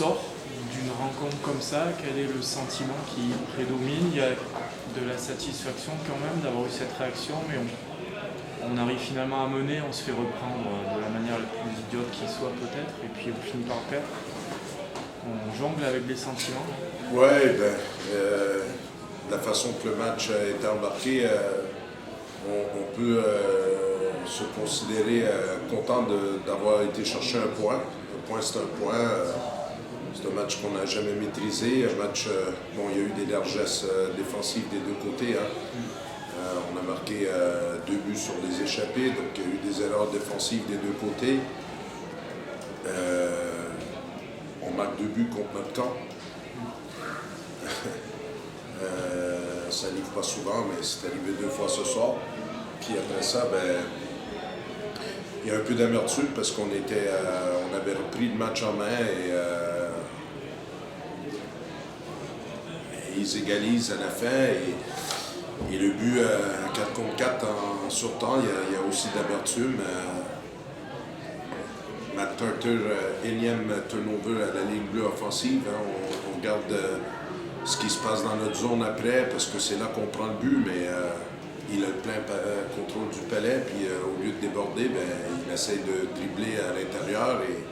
ressort d'une rencontre comme ça? Quel est le sentiment qui prédomine? Il y a de la satisfaction quand même d'avoir eu cette réaction, mais on arrive finalement à mener, on se fait reprendre de la manière la plus idiote qui soit peut-être, et puis on finit par perdre. On jongle avec les sentiments. Ouais, la façon que le match a été embarqué, on peut se considérer content d'avoir été chercher un point. Un point, c'est un point. C'est un match qu'on n'a jamais maîtrisé. Un match, il y a eu des largesses défensives des deux côtés. Hein. On a marqué 2 buts sur les échappés, donc il y a eu des erreurs défensives des deux côtés. On marque 2 buts contre notre camp. Ça n'arrive pas souvent, mais c'est arrivé 2 fois ce soir. Puis après ça, il y a un peu d'amertume parce qu'on avait repris le match en main et ils égalisent à la fin. Et le but à 4 contre 4 en surtemps, il y a aussi d'amertume. Matt Carter, énième turnover à la ligne bleue offensive. Hein. On regarde ce qui se passe dans notre zone après, parce que c'est là qu'on prend le but, mais il a le plein contrôle du palais, puis au lieu de déborder, il essaie de dribbler à l'intérieur et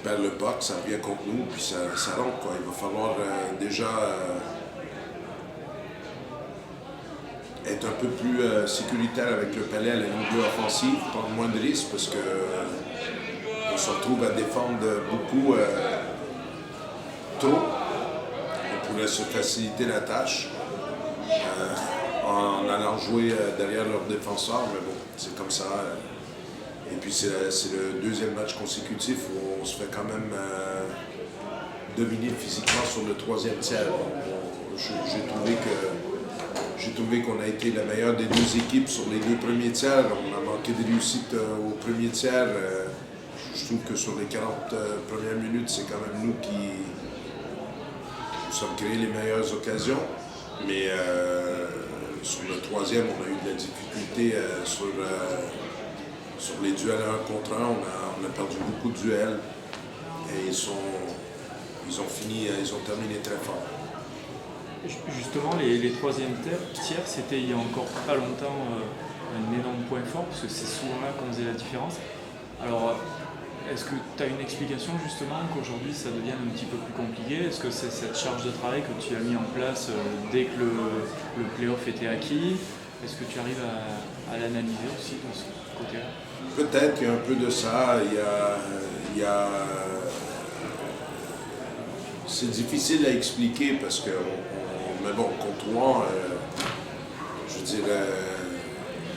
perd le puck, ça revient contre nous, puis ça rentre. Quoi. Il va falloir déjà être un peu plus sécuritaire avec le palais à la ligne bleue offensive, prendre moins de risques, parce que on se retrouve à défendre beaucoup trop. On pourrait se faciliter la tâche en allant jouer derrière leurs défenseurs, mais bon, c'est comme ça. Et puis c'est le 2e match consécutif où on se fait quand même dominer physiquement sur le 3e tiers. J'ai trouvé qu'on a été la meilleure des 2 équipes sur les 2 premiers tiers. On a manqué de réussite au premier tiers. Je trouve que sur les 40 premières minutes, c'est quand même nous qui nous sommes créés les meilleures occasions. Mais sur le 3e, on a eu de la difficulté sur les duels 1 contre 1. On a perdu beaucoup de duels. Et ils ont terminé très fort. Justement, les 3e tiers, c'était il y a encore pas longtemps un énorme point fort, parce que c'est souvent là qu'on faisait la différence. Alors, est-ce que tu as une explication justement qu'aujourd'hui ça devienne un petit peu plus compliqué? Est-ce que c'est cette charge de travail que tu as mis en place dès que le play-off était acquis? Est-ce que tu arrives à l'analyser aussi de ce côté-là? Peut-être qu'il y a un peu de ça. C'est difficile à expliquer parce que mais bon, contre Rouen, je veux dire,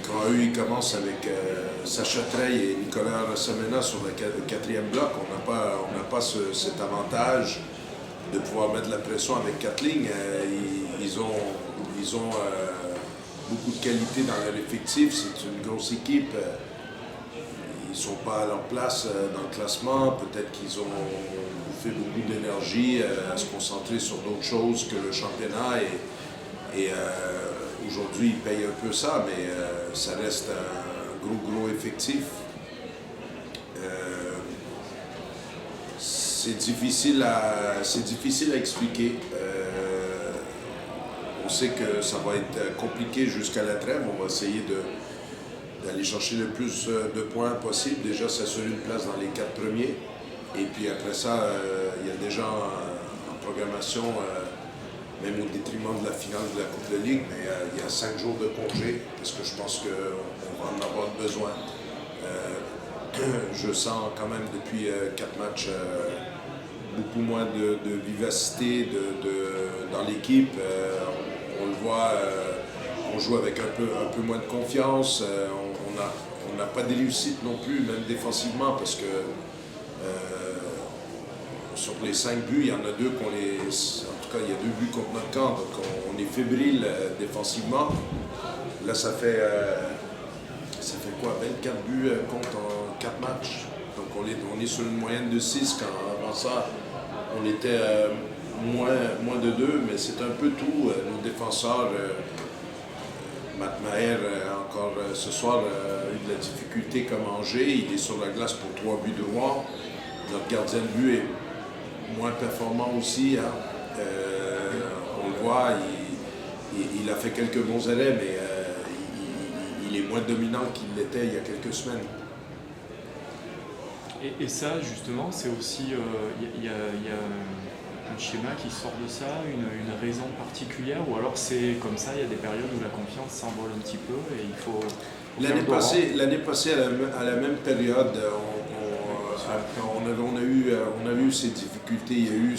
quand eux ils commencent avec Sacha Treille et Nicolas Rassamena sur le 4e bloc, on n'a pas cet avantage de pouvoir mettre la pression avec 4 lignes. Ils ont beaucoup de qualité dans leur effectif, c'est une grosse équipe. Ils ne sont pas à leur place dans le classement, peut-être qu'ils ont fait beaucoup d'énergie à se concentrer sur d'autres choses que le championnat et aujourd'hui ils payent un peu ça, mais ça reste un gros effectif. C'est difficile à expliquer. On sait que ça va être compliqué jusqu'à la trêve. On va essayer d'aller chercher le plus de points possible. Déjà s'assurer une place dans les 4 premiers. Et puis après ça, il y a déjà en programmation, même au détriment de la finale de la Coupe de Ligue, mais il y a 5 jours de congé, parce que je pense qu'on va en avoir besoin. Je sens quand même depuis 4 matchs beaucoup moins de vivacité dans l'équipe. On le voit, on joue avec un peu moins de confiance. On n'a pas de réussite non plus, même défensivement, parce que sur les 5 buts, il y en a 2 qu'on les... En tout cas, il y a 2 buts contre notre camp, donc on est fébrile défensivement. Là, ça fait quoi? 24 buts contre en 4 matchs. Donc on est sur une moyenne de 6, quand avant ça, on était moins de 2, mais c'est un peu tout. Nos défenseurs, Matt Maher, encore ce soir, a eu de la difficulté comme Angers. Il est sur la glace pour 3 buts de Rouen. Notre gardien de but moins performant aussi. Hein. On le voit, il a fait quelques bons arrêts, mais il est moins dominant qu'il l'était il y a quelques semaines. Et ça, justement, c'est aussi, il y a un schéma qui sort de ça, une raison particulière, ou alors c'est comme ça, il y a des périodes où la confiance s'envole un petit peu et il faut... L'année passée, à la même période, on a eu ces difficultés, il y a eu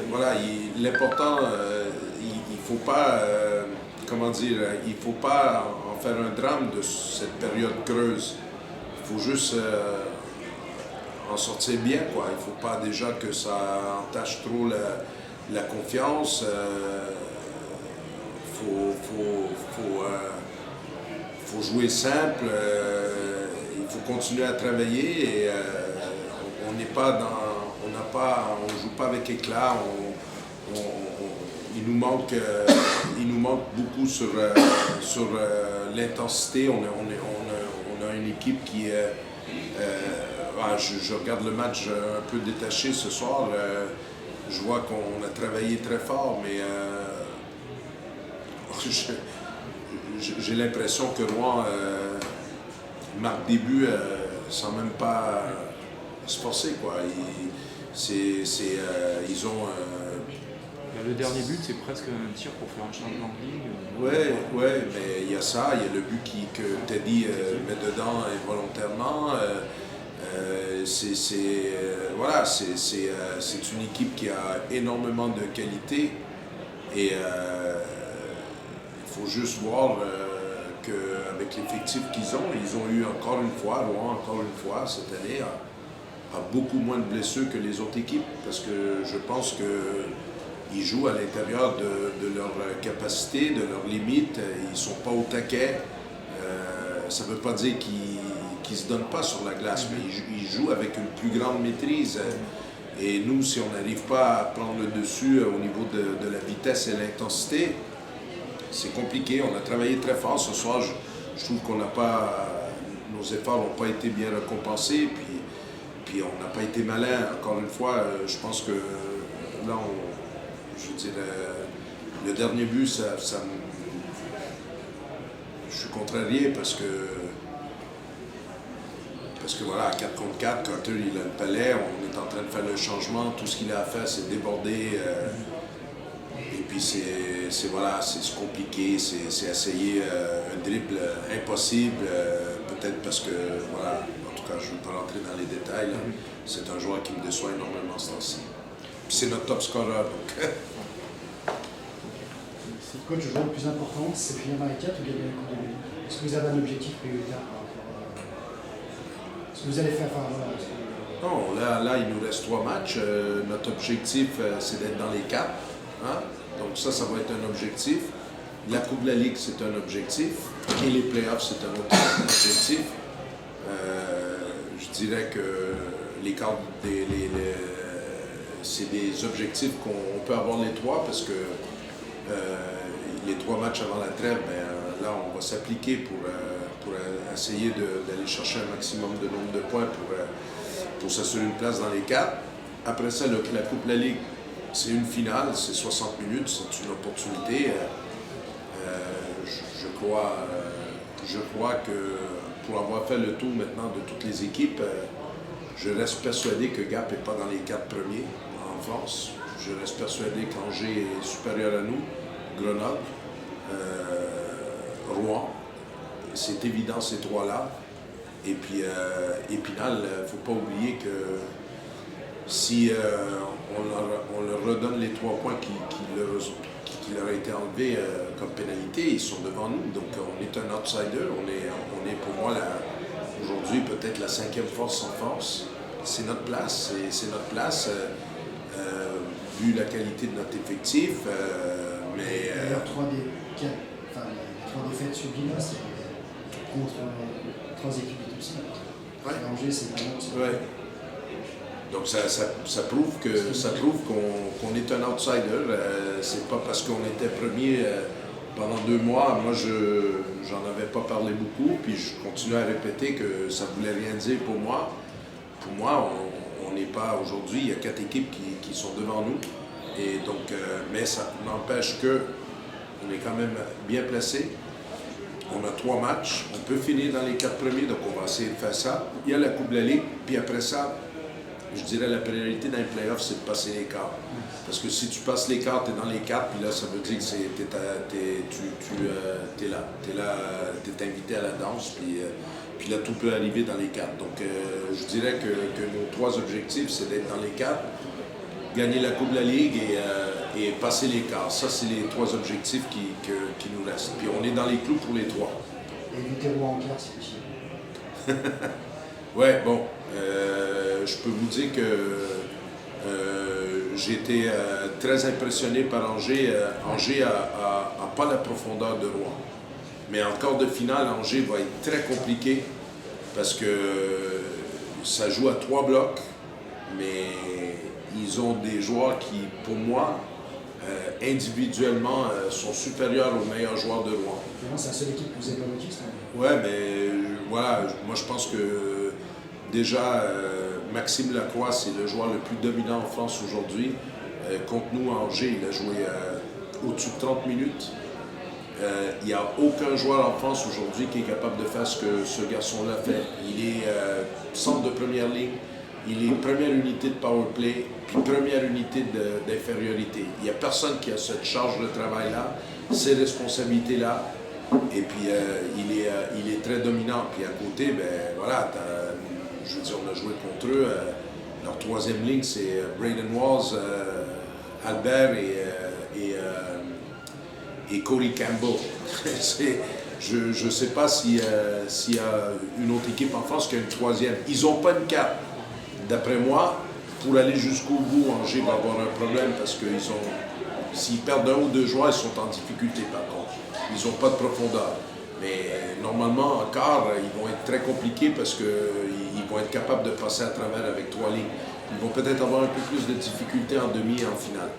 voilà, l'important, il faut pas, comment dire, il faut pas en faire un drame de cette période creuse. Il faut juste en sortir bien, quoi. Il ne faut pas déjà que ça entache trop la confiance. Faut jouer simple. Il faut continuer à travailler et on n'est pas dans, on joue pas avec éclat. Il nous manque beaucoup sur l'intensité. On a une équipe qui est je regarde le match un peu détaché ce soir. Je vois qu'on a travaillé très fort, mais j'ai l'impression que Rouen marque des buts sans même pas se forcer, quoi. Ils ont... le dernier but, c'est presque un tir pour faire un Champions League. Oui, mais il y a ça, il y a le but que Teddy met dedans involontairement. Voilà, c'est une équipe qui a énormément de qualité et il faut juste voir qu'avec l'effectif ils ont eu encore une fois, Rouen encore une fois cette année, a beaucoup moins de blessures que les autres équipes parce que je pense qu'ils jouent à l'intérieur de leur capacité, de leurs limites, ils ne sont pas au taquet. Ça ne veut pas dire qu'ils ne se donnent pas sur la glace, mais ils jouent avec une plus grande maîtrise. Et nous, si on n'arrive pas à prendre le dessus au niveau de la vitesse et l'intensité, c'est compliqué. On a travaillé très fort ce soir. Je trouve qu'on n'a pas, nos efforts n'ont pas été bien récompensés. Puis on n'a pas été malin. Encore une fois, je pense que là, je dirais, le dernier but, je suis contrarié parce que voilà, à 4 contre 4, quand il a le palais, on est en train de faire le changement, tout ce qu'il a à faire, c'est déborder. Et puis c'est compliqué, c'est essayer un dribble impossible, peut-être parce que, voilà, en tout cas, je ne veux pas rentrer dans les détails, là. C'est un joueur qui me déçoit énormément ce temps-ci. Puis c'est notre top scorer, donc... Coach, le joueur le plus important, c'est finir dans les 4 ou gagner la Coupe de Ligue. Est-ce que vous avez un objectif prioritaire par rapport à ce que vous allez faire? Non, là, il nous reste 3 matchs. Notre objectif, c'est d'être dans les 4. Hein? Donc ça va être un objectif. La Coupe de la Ligue, c'est un objectif. Et les playoffs, c'est un autre objectif. Je dirais que c'est des objectifs qu'on peut avoir les 3 parce que les 3 matchs avant la trêve, là, on va s'appliquer pour essayer d'aller chercher un maximum de nombre de points pour s'assurer une place dans les 4. Après ça, la Coupe de la Ligue, c'est une finale, c'est 60 minutes, c'est une opportunité. Je crois que pour avoir fait le tour maintenant de toutes les équipes, je reste persuadé que Gap n'est pas dans les 4 premiers en France. Je reste persuadé qu'Angers est supérieur à nous, Grenoble, Rouen. C'est évident ces 3-là. Et puis Épinal, il ne faut pas oublier que si on leur redonne les 3 points qui leur a été enlevés comme pénalité, ils sont devant nous. Donc on est un outsider. On est pour moi aujourd'hui peut-être la 5e force en force. C'est notre place. C'est notre place vu la qualité de notre effectif. Mais d'ailleurs, 3 défaites subies là, c'est contre 3 équipes de tout ça. Ouais. Angers, c'est vraiment... Ouais. Donc ça prouve qu'on est un outsider. C'est pas parce qu'on était premier pendant 2 mois. Moi, j'en avais pas parlé beaucoup, puis je continue à répéter que ça voulait rien dire pour moi. Pour moi, on est pas aujourd'hui, il y a 4 équipes qui sont devant nous. Et donc, mais ça n'empêche qu'on est quand même bien placé. On a 3 matchs, on peut finir dans les 4 premiers, donc on va essayer de faire ça. Il y a la Coupe de la Ligue, puis après ça, je dirais la priorité dans les playoffs, c'est de passer les quarts. Parce que si tu passes les quarts, tu es dans les 4, puis là, ça veut dire que tu es là. Tu es invité à la danse, puis là, tout peut arriver dans les 4. Donc, je dirais que nos 3 objectifs, c'est d'être dans les 4, gagner la Coupe de la Ligue et passer les quarts. Ça, c'est les 3 objectifs qui nous restent. Puis on est dans les clous pour les 3. Et éviter Rouen en quart, si possible. Ouais, bon. Je peux vous dire que j'ai été très impressionné par Angers. Angers n'a pas la profondeur de Rouen. Mais en quart de finale, Angers va être très compliqué parce que ça joue à 3 blocs, mais ils ont des joueurs qui, pour moi, individuellement, sont supérieurs aux meilleurs joueurs de Rouen. C'est la seule équipe que vous avez pas battue, ça? Ouais, mais voilà, moi je pense que déjà, Maxime Lacroix, c'est le joueur le plus dominant en France aujourd'hui. Contre nous, à Angers, il a joué au-dessus de 30 minutes. Il n'y a aucun joueur en France aujourd'hui qui est capable de faire ce que ce garçon-là fait. Il est centre de première ligne, il est première unité de power play, puis première unité d'infériorité. Il n'y a personne qui a cette charge de travail-là, ces responsabilités-là. Et puis, il est très dominant. Puis à côté, ben voilà, je veux dire, on a joué contre eux. Leur 3e ligne, c'est Braden Walls, Albert et Cody Campbell. Je ne sais pas s'il y a une autre équipe en France qui a une 3e. Ils n'ont pas une carte. D'après moi, pour aller jusqu'au bout, Angers va avoir un problème parce que s'ils perdent 1 ou 2 joueurs, ils sont en difficulté par contre. Ils n'ont pas de profondeur. Mais normalement, en quart, ils vont être très compliqués parce qu'ils vont être capables de passer à travers avec 3 lignes. Ils vont peut-être avoir un peu plus de difficultés en demi et en finale.